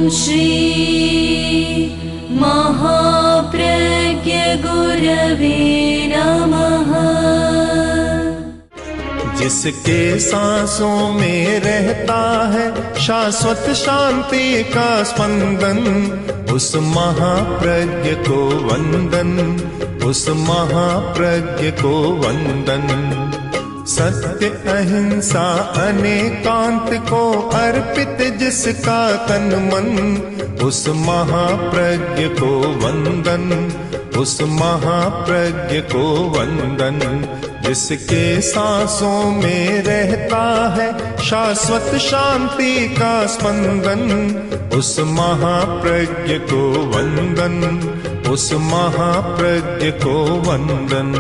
श्री महाप्रज्ञ गुरवे नमः। जिसके सांसों में रहता है शाश्वत शांति का स्पंदन, उस महाप्रज्ञ को वंदन, उस महाप्रज्ञ को वंदन। सत्य अहिंसा अनेकांत को अर्पित जिसका तन मन, उस महाप्रज्ञ को वंदन, उस महाप्रज्ञ को वंदन। जिसके सांसों में रहता है शाश्वत शांति का स्पंदन, उस महाप्रज्ञ को वंदन, उस महाप्रज्ञ को वंदन।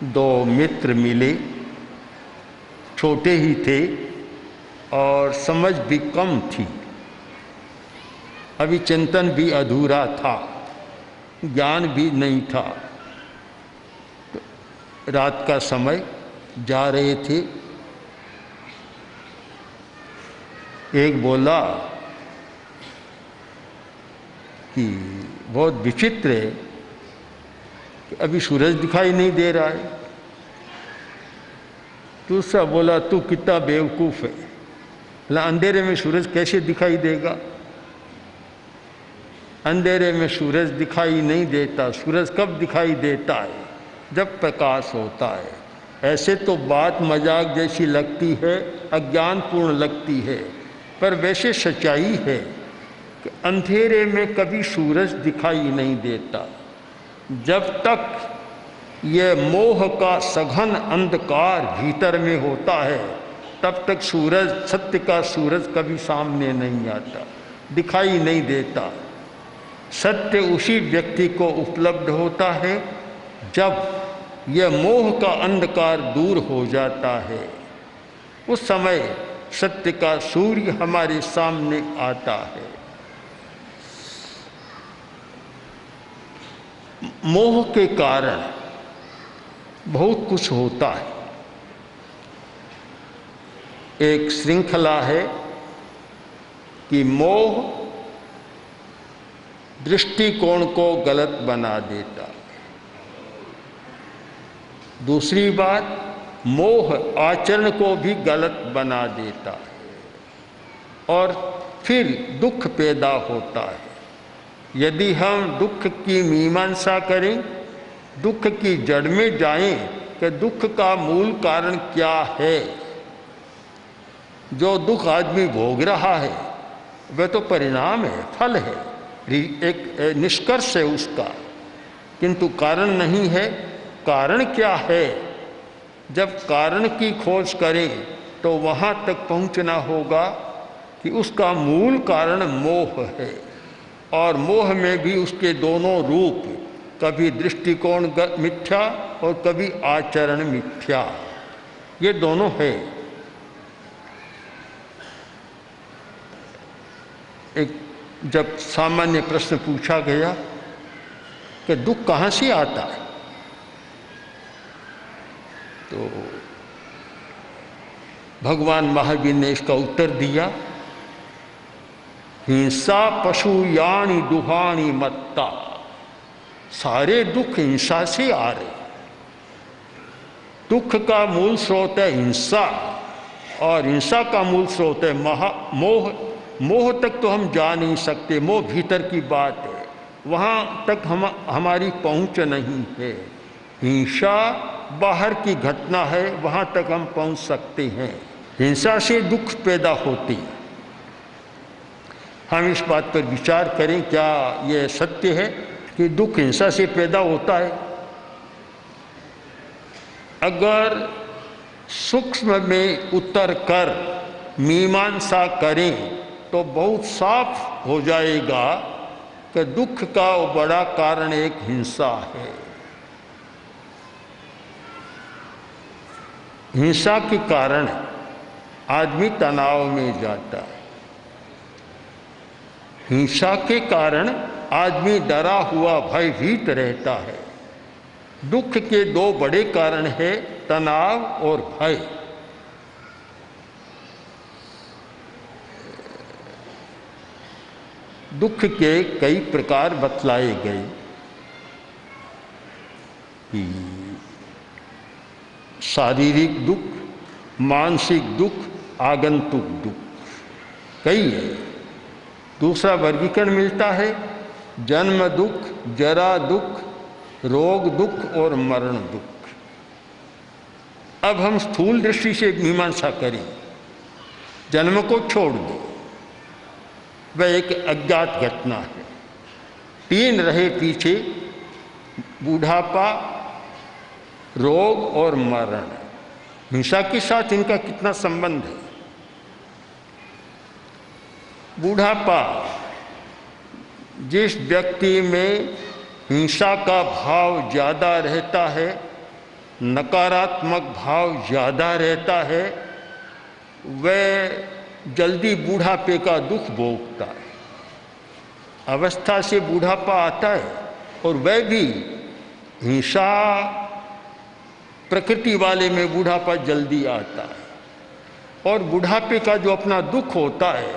दो मित्र मिले, छोटे ही थे और समझ भी कम थी, अभी चिंतन भी अधूरा था, ज्ञान भी नहीं था। रात का समय जा रहे थे। एक बोला कि बहुत विचित्र है कि अभी सूरज दिखाई नहीं दे रहा है। दूसरा बोला तू कितना बेवकूफ़ है, बोला अंधेरे में सूरज कैसे दिखाई देगा? अंधेरे में सूरज दिखाई नहीं देता। सूरज कब दिखाई देता है? जब प्रकाश होता है। ऐसे तो बात मजाक जैसी लगती है, अज्ञानपूर्ण लगती है, पर वैसे सच्चाई है कि अंधेरे में कभी सूरज दिखाई नहीं देता। जब तक ये मोह का सघन अंधकार भीतर में होता है, तब तक सूरज, सत्य का सूरज कभी सामने नहीं आता, दिखाई नहीं देता। सत्य उसी व्यक्ति को उपलब्ध होता है जब यह मोह का अंधकार दूर हो जाता है। उस समय सत्य का सूर्य हमारे सामने आता है। मोह के कारण बहुत कुछ होता है। एक श्रृंखला है कि मोह दृष्टिकोण को गलत बना देता है। दूसरी बात, मोह आचरण को भी गलत बना देता है और फिर दुख पैदा होता है। यदि हम दुख की मीमांसा करें, दुख की जड़ में जाएं कि दुख का मूल कारण क्या है, जो दुख आदमी भोग रहा है वह तो परिणाम है, फल है, एक निष्कर्ष है उसका, किंतु कारण नहीं है। कारण क्या है? जब कारण की खोज करें तो वहाँ तक पहुँचना होगा कि उसका मूल कारण मोह है, और मोह में भी उसके दोनों रूप, कभी दृष्टिकोण मिथ्या और कभी आचरण मिथ्या, ये दोनों है। एक जब सामान्य प्रश्न पूछा गया कि दुख कहाँ से आता है, तो भगवान महावीर ने इसका उत्तर दिया, हिंसा पशु यानी दुहानी मत्ता। सारे दुख हिंसा से आ रहे। दुख का मूल स्रोत है हिंसा, और हिंसा का मूल स्रोत है मोह। मोह तक तो हम जा नहीं सकते, मोह भीतर की बात है, वहाँ तक हमारी पहुँच नहीं है। हिंसा बाहर की घटना है, वहाँ तक हम पहुँच सकते हैं। हिंसा से दुख पैदा होती। हम इस बात पर विचार करें, क्या ये सत्य है कि दुख हिंसा से पैदा होता है? अगर सूक्ष्म में उतर कर मीमांसा करें तो बहुत साफ हो जाएगा कि दुख का बड़ा कारण एक हिंसा है। हिंसा के कारण आदमी तनाव में जाता है, हिंसा के कारण आदमी डरा हुआ भयभीत रहता है। दुख के दो बड़े कारण हैं, तनाव और भय। दुख के कई प्रकार बतलाए गए कि शारीरिक दुख, मानसिक दुख, आगंतुक दुख कई है। दूसरा वर्गीकरण मिलता है जन्म दुख, जरा दुख, रोग दुख और मरण दुख। अब हम स्थूल दृष्टि से मीमांसा करें, जन्म को छोड़ दो, वह एक अज्ञात घटना है। तीन रहे पीछे, बूढ़ापा, रोग और मरण। हिंसा के साथ इनका कितना संबंध है? बूढ़ापा, जिस व्यक्ति में हिंसा का भाव ज़्यादा रहता है, नकारात्मक भाव ज़्यादा रहता है, वह जल्दी बूढ़ापे का दुख भोगता है। अवस्था से बूढ़ापा आता है और वह भी हिंसा प्रकृति वाले में बूढ़ापा जल्दी आता है। और बूढ़ापे का जो अपना दुख होता है,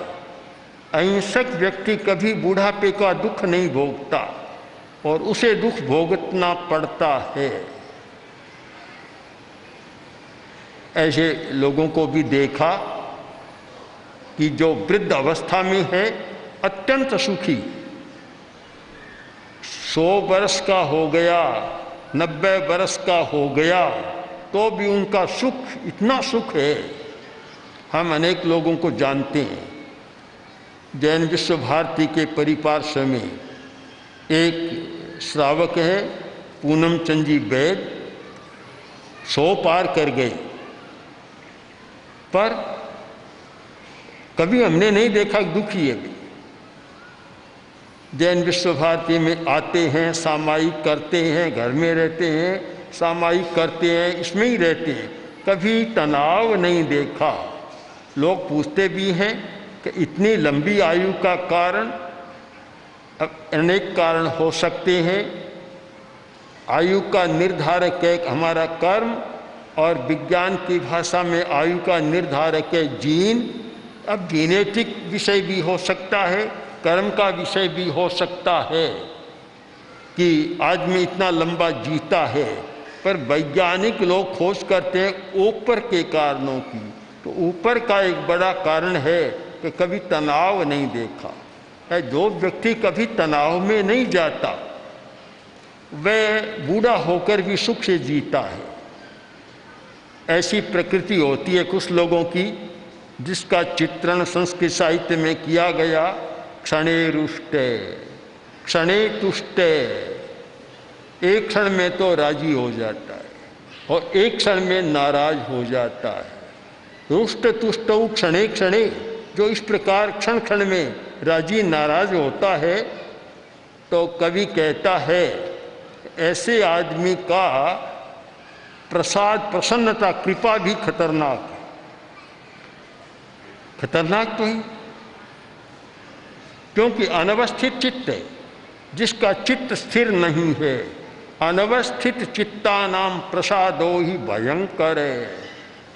अहिंसक व्यक्ति कभी बूढ़ापे का दुख नहीं भोगता और उसे दुख भोगना पड़ता है। ऐसे लोगों को भी देखा कि जो वृद्ध अवस्था में है, अत्यंत सुखी, 100 वर्ष का हो गया, 90 वर्ष का हो गया, तो भी उनका सुख, इतना सुख है। हम अनेक लोगों को जानते हैं। जैन विश्व भारती के परिपार्श्व में एक श्रावक है, पूनम चंद जी वैद, 100 पार कर गए, पर कभी हमने नहीं देखा दुखी है। जैन विश्व भारती में आते हैं, सामायिक करते हैं, घर में रहते हैं, सामायिक करते हैं, इसमें ही रहते हैं, कभी तनाव नहीं देखा। लोग पूछते भी हैं कि इतनी लंबी आयु का कारण, अनेक कारण हो सकते हैं। आयु का निर्धारक है हमारा कर्म, और विज्ञान की भाषा में आयु का निर्धारक है जीन। अब जेनेटिक विषय भी हो सकता है, कर्म का विषय भी हो सकता है कि आदमी इतना लंबा जीता है, पर वैज्ञानिक लोग खोज करते हैं ऊपर के कारणों की। तो ऊपर का एक बड़ा कारण है कि कभी तनाव नहीं देखा। जो व्यक्ति कभी तनाव में नहीं जाता, वह बूढ़ा होकर भी सुख से जीता है। ऐसी प्रकृति होती है कुछ लोगों की, जिसका चित्रण संस्कृत साहित्य में किया गया, क्षणे रुष्टे क्षणे तुष्टे। एक क्षण में तो राजी हो जाता है और एक क्षण में नाराज हो जाता है। रुष्ट तुष्टौ क्षणे क्षणे, जो इस प्रकार क्षण क्षण में राजी नाराज होता है, तो कवि कहता है ऐसे आदमी का प्रसाद, प्रसन्नता, कृपा भी खतरनाक है। खतरनाक तो ही, क्योंकि अनवस्थित चित्त है, जिसका चित्त स्थिर नहीं है। अनवस्थित चित्तानाम प्रसादो ही भयंकर है।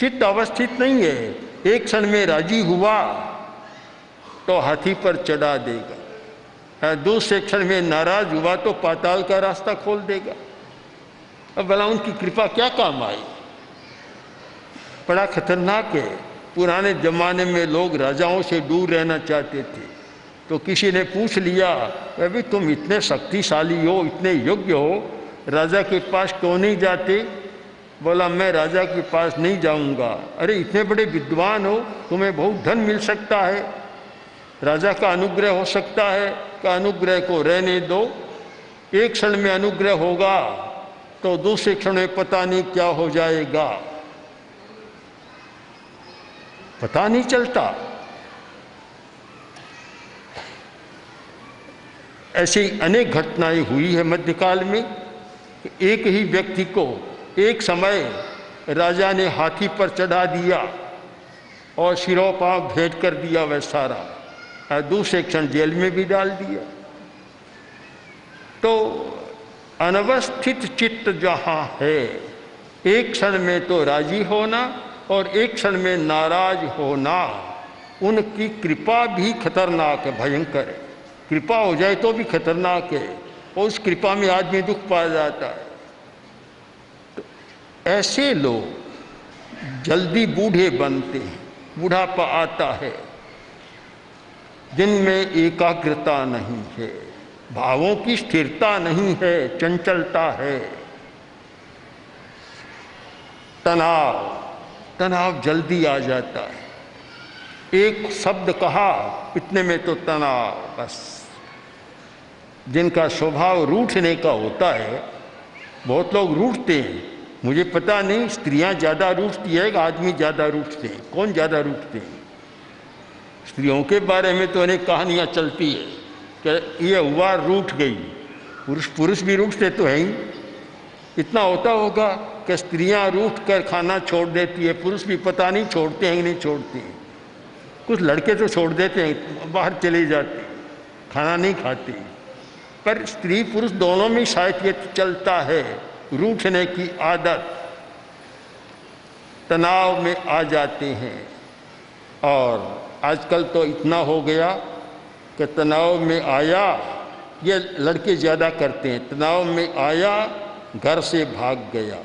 चित्त अवस्थित नहीं है, एक क्षण में राजी हुआ तो हाथी पर चढ़ा देगा, दूसरे क्षण में नाराज हुआ तो पाताल का रास्ता खोल देगा। अब भला उनकी कृपा क्या काम आई? बड़ा खतरनाक है। पुराने जमाने में लोग राजाओं से दूर रहना चाहते थे, तो किसी ने पूछ लिया, अभी तुम इतने शक्तिशाली हो, इतने योग्य हो, राजा के पास क्यों नहीं जाते? बोला मैं राजा के पास नहीं जाऊंगा। अरे इतने बड़े विद्वान हो, तुम्हें बहुत धन मिल सकता है, राजा का अनुग्रह हो सकता है, का अनुग्रह को रहने दो। एक क्षण में अनुग्रह होगा तो दूसरे क्षण में पता नहीं क्या हो जाएगा, पता नहीं चलता। ऐसी अनेक घटनाएं हुई है मध्यकाल में। एक ही व्यक्ति को एक समय राजा ने हाथी पर चढ़ा दिया और सिरों पांव भेंट कर दिया वह सारा, और दूसरे क्षण जेल में भी डाल दिया। तो अनवस्थित चित्त जहाँ है, एक क्षण में तो राजी होना और एक क्षण में नाराज होना, उनकी कृपा भी खतरनाक है, भयंकर है। कृपा हो जाए तो भी खतरनाक है, और उस कृपा में आदमी दुख पा जाता है। तो ऐसे लोग जल्दी बूढ़े बनते हैं, बुढ़ापा आता है जिनमें एकाग्रता नहीं है, भावों की स्थिरता नहीं है, चंचलता है, तनाव जल्दी आ जाता है। एक शब्द कहा, इतने में तो तनाव, बस। जिनका स्वभाव रूठने का होता है, बहुत लोग रूठते हैं, मुझे पता नहीं स्त्रियां ज़्यादा रूठती है कि आदमी ज़्यादा रूठते हैं, कौन ज़्यादा रूठते हैं। स्त्रियों के बारे में तो अनेक कहानियाँ चलती है कि ये हुआ रूठ गई, पुरुष भी रूठते तो है ही। इतना होता होगा कि स्त्रियां रूठ कर खाना छोड़ देती है, पुरुष भी पता नहीं छोड़ते हैं कि नहीं छोड़ते हैं। कुछ लड़के तो छोड़ देते हैं, बाहर चले जाते, खाना नहीं खाते, पर स्त्री पुरुष दोनों में शायद ये चलता है, रूठने की आदत, तनाव में आ जाते हैं। और आजकल तो इतना हो गया कि तनाव में आया, ये लड़के ज़्यादा करते हैं, तनाव में आया घर से भाग गया,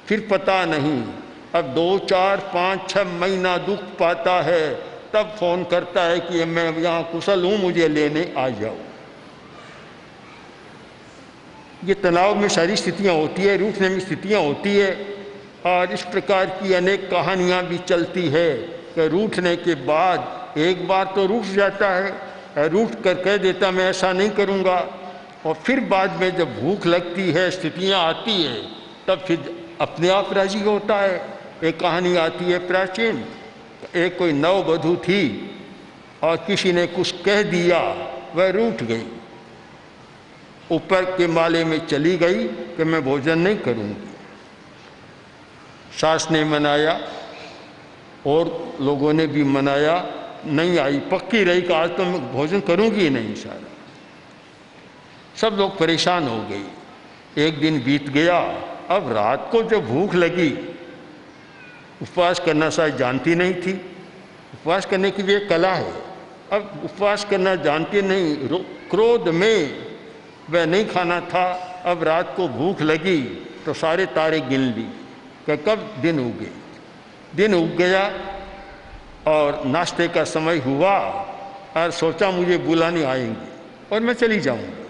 फिर पता नहीं, अब 2, 4, 5, 6 महीना दुख पाता है, तब फोन करता है कि मैं यहाँ कुशल हूँ, मुझे लेने आ जाओ। ये तनाव में सारी स्थितियाँ होती है, रूठने में स्थितियाँ होती है। और इस प्रकार की अनेक कहानियाँ भी चलती है कि रूठने के बाद एक बार तो रूठ जाता है, रूठ कर कह देता मैं ऐसा नहीं करूँगा, और फिर बाद में जब भूख लगती है, स्थितियाँ आती है, तब फिर अपने आप राजी होता है। एक कहानी आती है प्राचीन, एक कोई नववधू थी और किसी ने कुछ कह दिया, वह रूठ गई, ऊपर के माले में चली गई कि मैं भोजन नहीं करूँगी। सास ने मनाया और लोगों ने भी मनाया, नहीं आई, पक्की रही कि आज तो मैं भोजन करूँगी नहीं। सारा सब लोग परेशान हो गई। एक दिन बीत गया, अब रात को जब भूख लगी, उपवास करना शायद जानती नहीं थी, उपवास करने की भी एक कला है, अब उपवास करना जानती नहीं, क्रोध में वह नहीं खाना था। अब रात को भूख लगी तो सारे तारे गिन ली कि कब दिन उगे। दिन उग गया और नाश्ते का समय हुआ, और सोचा मुझे बुलाने आएंगे और मैं चली जाऊंगी।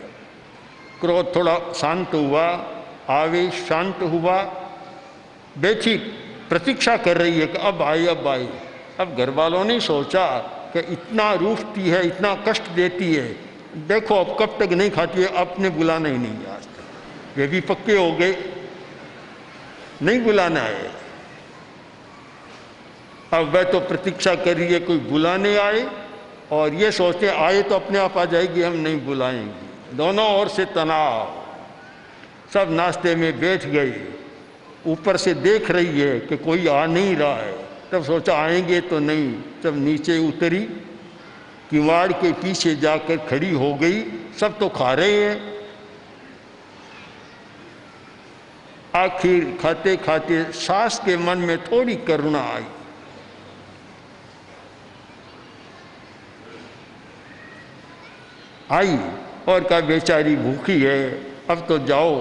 क्रोध थोड़ा शांत हुआ, आवेश शांत हुआ, बैठी प्रतीक्षा कर रही है कि अब आई अब आई। अब घर वालों ने सोचा कि इतना रूठती है, इतना कष्ट देती है, देखो अब कब तक नहीं खाती है, अपने बुलाना ही नहीं आज तक। वे भी पक्के हो गए, नहीं बुलाना है। अब वह तो प्रतीक्षा कर रही है कोई बुलाने आए, और ये सोचते आए तो अपने आप आ जाएगी, हम नहीं बुलाएंगे। दोनों ओर से तनाव, सब नाश्ते में बैठ गए, ऊपर से देख रही है कि कोई आ नहीं रहा है, तब सोचा आएंगे तो नहीं। जब नीचे उतरी, किवाड़ के पीछे जाकर खड़ी हो गई, सब तो खा रहे हैं। आखिर खाते खाते सास के मन में थोड़ी करुणा आई और कहा बेचारी भूखी है, अब तो जाओ,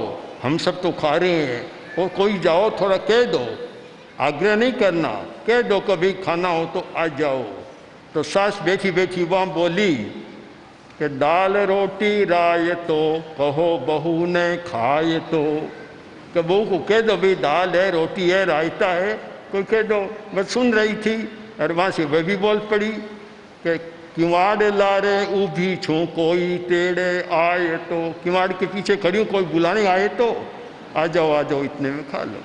हम सब तो खा रहे हैं, और कोई जाओ, थोड़ा कह दो, आग्रह नहीं करना, कह दो कभी खाना हो तो आ जाओ। तो सास बैठी बैठी वहाँ बोली कि दाल रोटी राय तो कहो बहू ने खाए तो, कि बहू को कह दो भाई दाल है, रोटी है, रायता है, कोई कह दो। मैं सुन रही थी और वहाँ से वह भी बोल पड़ी कि किवाड़ लारे ऊभी छूँ कोई तेड़े आए तो, किवाड़ के पीछे खड़ी हूँ, कोई बुलाने आए तो आ जाओ इतने में खा लो।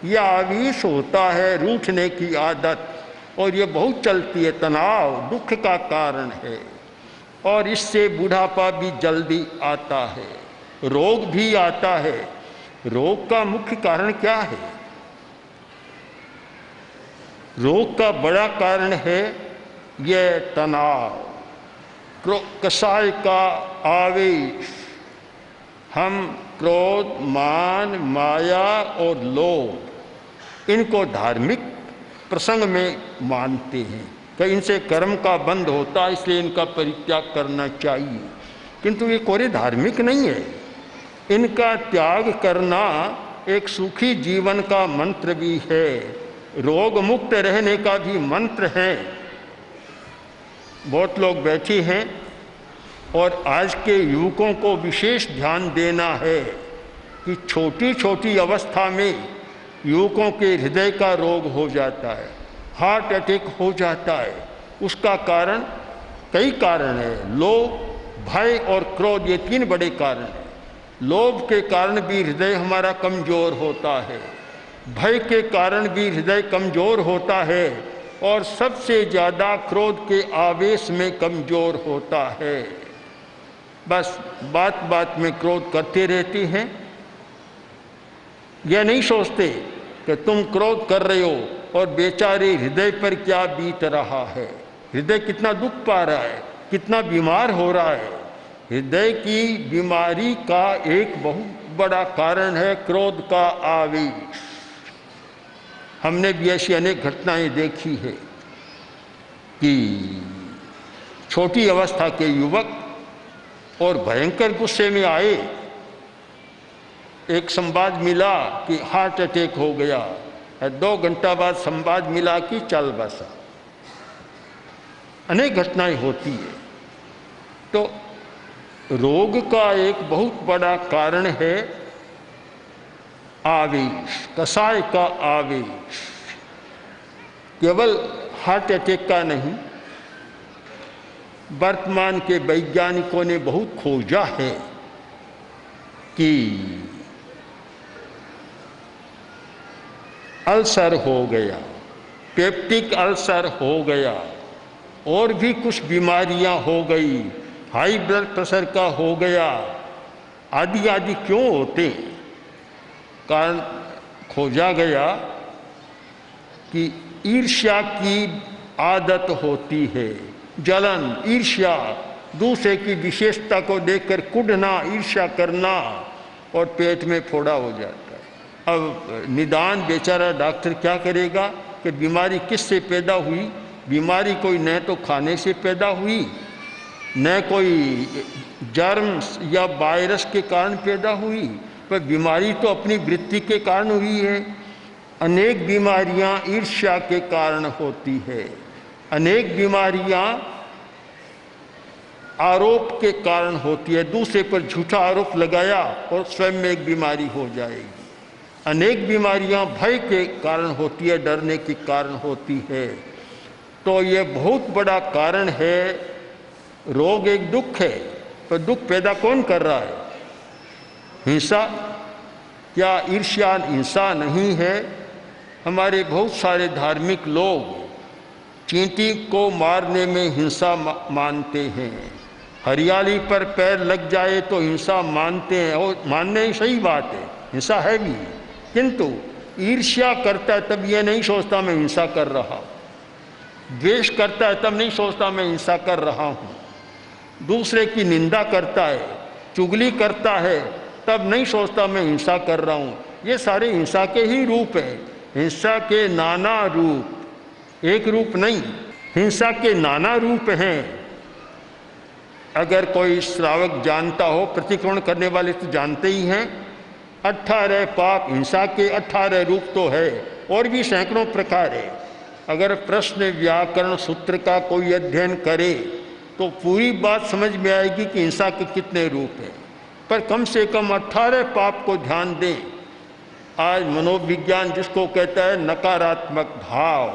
यह आवेश होता है, रूठने की आदत, और ये बहुत चलती है। तनाव दुख का कारण है, और इससे बुढ़ापा भी जल्दी आता है, रोग भी आता है। रोग का मुख्य कारण क्या है? रोग का बड़ा कारण है यह तनाव, कसाय का आवेश। हम क्रोध, मान, माया और लोभ इनको धार्मिक प्रसंग में मानते हैं कि इनसे कर्म का बंध होता है, इसलिए इनका परित्याग करना चाहिए, किंतु ये कोई धार्मिक नहीं है। इनका त्याग करना एक सुखी जीवन का मंत्र भी है, रोग मुक्त रहने का भी मंत्र है। बहुत लोग बैठे हैं और आज के युवकों को विशेष ध्यान देना है कि छोटी छोटी अवस्था में युवकों के हृदय का रोग हो जाता है, हार्ट अटैक हो जाता है। उसका कारण कई कारण है, लोभ, भय और क्रोध, ये तीन बड़े कारण हैं। लोभ के कारण भी हृदय हमारा कमज़ोर होता है, भय के कारण भी हृदय कमज़ोर होता है और सबसे ज़्यादा क्रोध के आवेश में कमज़ोर होता है। बस बात बात में क्रोध करते रहते हैं, यह नहीं सोचते कि तुम क्रोध कर रहे हो और बेचारे हृदय पर क्या बीत रहा है, हृदय कितना दुख पा रहा है, कितना बीमार हो रहा है। हृदय की बीमारी का एक बहुत बड़ा कारण है क्रोध का आवेश। हमने भी ऐसी अनेक घटनाएं देखी है कि छोटी अवस्था के युवक और भयंकर गुस्से में आए, एक संवाद मिला कि हार्ट अटैक हो गया, 2 घंटा बाद संवाद मिला कि चल बसा। अनेक घटनाएं होती है। तो रोग का एक बहुत बड़ा कारण है आवेश, कसाय का आवेश। केवल हार्ट अटैक का नहीं, वर्तमान के वैज्ञानिकों ने बहुत खोजा है कि अल्सर हो गया, पेप्टिक अल्सर हो गया, और भी कुछ बीमारियां हो गई, हाई ब्लड प्रेशर का हो गया, आदि आदि क्यों होते। कारण खोजा गया कि ईर्ष्या की आदत होती है, जलन, ईर्ष्या, दूसरे की विशेषता को देखकर कुढ़ना, ईर्ष्या करना, और पेट में फोड़ा हो जाता है। अब निदान बेचारा डॉक्टर क्या करेगा कि बीमारी किससे पैदा हुई। बीमारी कोई न तो खाने से पैदा हुई, न कोई जर्म्स या वायरस के कारण पैदा हुई, पर बीमारी तो अपनी वृत्ति के कारण हुई है। अनेक बीमारियां ईर्ष्या के कारण होती है, अनेक बीमारियां आरोप के कारण होती है, दूसरे पर झूठा आरोप लगाया और स्वयं में एक बीमारी हो जाएगी। अनेक बीमारियां भय के कारण होती है, डरने के कारण होती है। तो ये बहुत बड़ा कारण है। रोग एक दुख है, पर दुख पैदा कौन कर रहा है? हिंसा। क्या ईर्ष्या हिंसा नहीं है? हमारे बहुत सारे धार्मिक लोग चींटी को मारने में हिंसा मानते हैं, हरियाली पर पैर लग जाए तो हिंसा मानते हैं, और मानने ही सही बात है, हिंसा है भी। किंतु ईर्ष्या करता है तब ये नहीं सोचता मैं हिंसा कर रहा हूँ, द्वेष करता है तब नहीं सोचता मैं हिंसा कर रहा हूँ, दूसरे की निंदा करता है, चुगली करता है तब नहीं सोचता मैं हिंसा कर रहा हूँ। ये सारे हिंसा के ही रूप हैं, हिंसा के नाना रूप, एक रूप नहीं, हिंसा के नाना रूप हैं। अगर कोई श्रावक जानता हो, प्रतिक्रमण करने वाले तो जानते ही हैं, 18 पाप हिंसा के 18 रूप तो है, और भी सैकड़ों प्रकार है। अगर प्रश्न व्याकरण सूत्र का कोई अध्ययन करे तो पूरी बात समझ में आएगी कि हिंसा के कितने रूप हैं, पर कम से कम 18 पाप को ध्यान दें। आज मनोविज्ञान जिसको कहता है नकारात्मक भाव,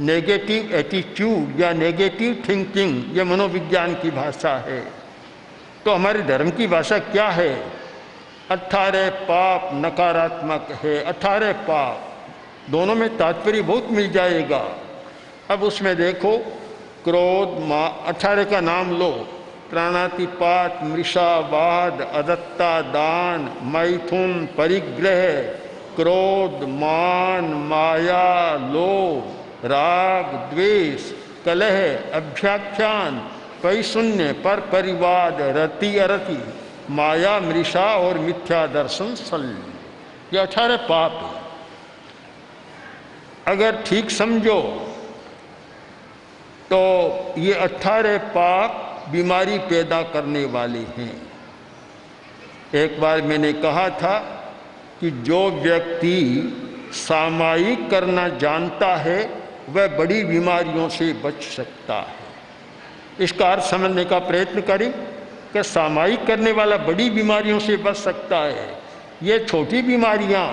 नेगेटिव एटीट्यूड या नेगेटिव थिंकिंग, ये मनोविज्ञान की भाषा है। तो हमारे धर्म की भाषा क्या है? 18 पाप नकारात्मक है, 18 पाप, दोनों में तात्पर्य बहुत मिल जाएगा। अब उसमें देखो, क्रोध, 18 का नाम लो, प्राणातिपात, मृषावाद, अदत्ता दान, मैथुन, परिग्रह, क्रोध, मान, माया, लोभ, राग, द्वेष, कलह, अभ्याख्यान, पै शून्य, पर परिवाद, रति अरति, माया मृषा और मिथ्या दर्शन शल्य, ये 18 पाप है। अगर ठीक समझो तो ये 18 पाप बीमारी पैदा करने वाले हैं। एक बार मैंने कहा था कि जो व्यक्ति सामायिक करना जानता है वह बड़ी बीमारियों से बच सकता है। इसका अर्थ समझने का प्रयत्न करें कि सामायिक करने वाला बड़ी बीमारियों से बच सकता है। ये छोटी बीमारियां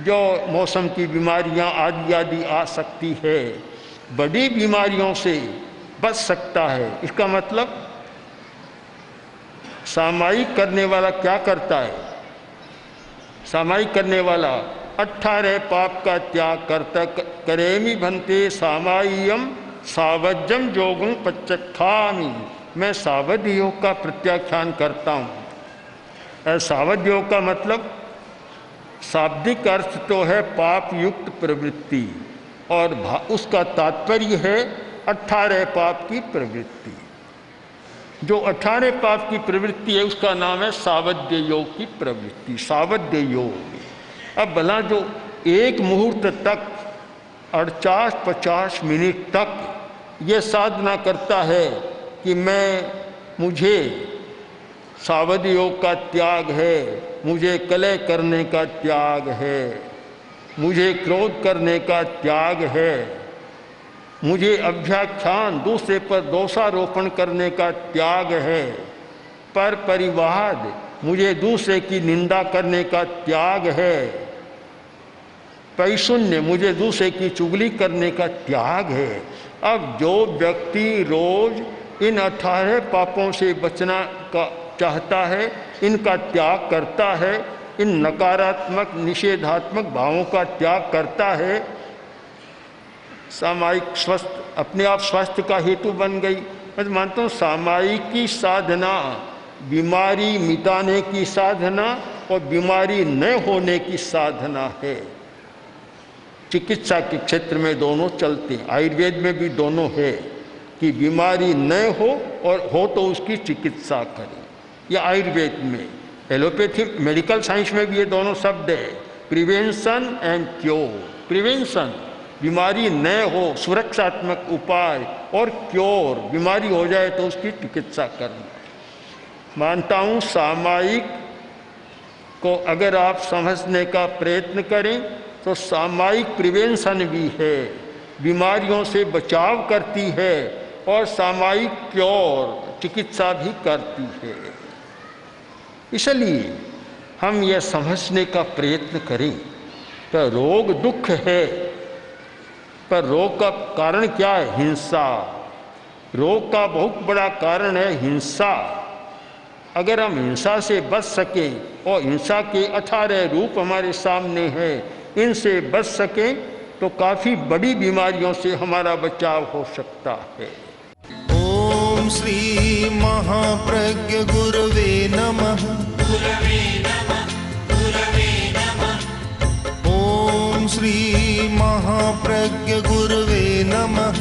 जो मौसम की बीमारियां आदि आदि आ सकती है, बड़ी बीमारियों से बच सकता है। इसका मतलब सामायिक करने वाला क्या करता है? सामायिक करने वाला 18 पाप का त्याग करता। करेमि भन्ते सामायियम सावज्यम योगं पच्चखामि, मैं सावध योग का प्रत्याख्यान करता हूँ। सावध योग का मतलब शाब्दिक अर्थ तो है पाप युक्त प्रवृत्ति, और उसका तात्पर्य है 18 पाप की प्रवृत्ति। जो 18 पाप की प्रवृत्ति है उसका नाम है सावध्य योग की प्रवृत्ति, सावध्य योग। अब भला जो एक मुहूर्त तक 48-50 मिनट तक ये साधना करता है कि मुझे सावध्य योग का त्याग है, मुझे कलह करने का त्याग है, मुझे क्रोध करने का त्याग है, मुझे अभ्याख्यान दूसरे पर दोषारोपण करने का त्याग है, पर परिवाद मुझे दूसरे की निंदा करने का त्याग है, पैशून्य मुझे दूसरे की चुगली करने का त्याग है। अब जो व्यक्ति रोज इन 18 पापों से बचना का चाहता है, इनका त्याग करता है, इन नकारात्मक निषेधात्मक भावों का त्याग करता है, सामायिक स्वस्थ अपने आप स्वास्थ्य का हेतु बन गई। मैं मानता हूँ सामायिक की साधना बीमारी मिटाने की साधना और बीमारी न होने की साधना है। चिकित्सा के क्षेत्र में दोनों चलते हैं, आयुर्वेद में भी दोनों है कि बीमारी न हो और हो तो उसकी चिकित्सा करें। या आयुर्वेद में, एलोपैथी मेडिकल साइंस में भी ये दोनों शब्द है, प्रिवेंशन एंड क्योर। प्रिवेंशन बीमारी न हो, सुरक्षात्मक उपाय, और क्योर बीमारी हो जाए तो उसकी चिकित्सा करना। मानता हूँ सामायिक को अगर आप समझने का प्रयत्न करें तो सामायिक प्रिवेंशन भी है, बीमारियों से बचाव करती है, और सामायिक क्योर चिकित्सा भी करती है। इसलिए हम यह समझने का प्रयत्न करें कि रोग दुख है, पर रोग का कारण क्या है? हिंसा। रोग का बहुत बड़ा कारण है हिंसा। अगर हम हिंसा से बच सके, और हिंसा के 18 रूप हमारे सामने हैं, इनसे बच सके तो काफ़ी बड़ी बीमारियों से हमारा बचाव हो सकता है। ओम श्री महाप्रज्ञ गुरवे नमः। ओम श्री महाप्रज्ञ गुरवे नमः।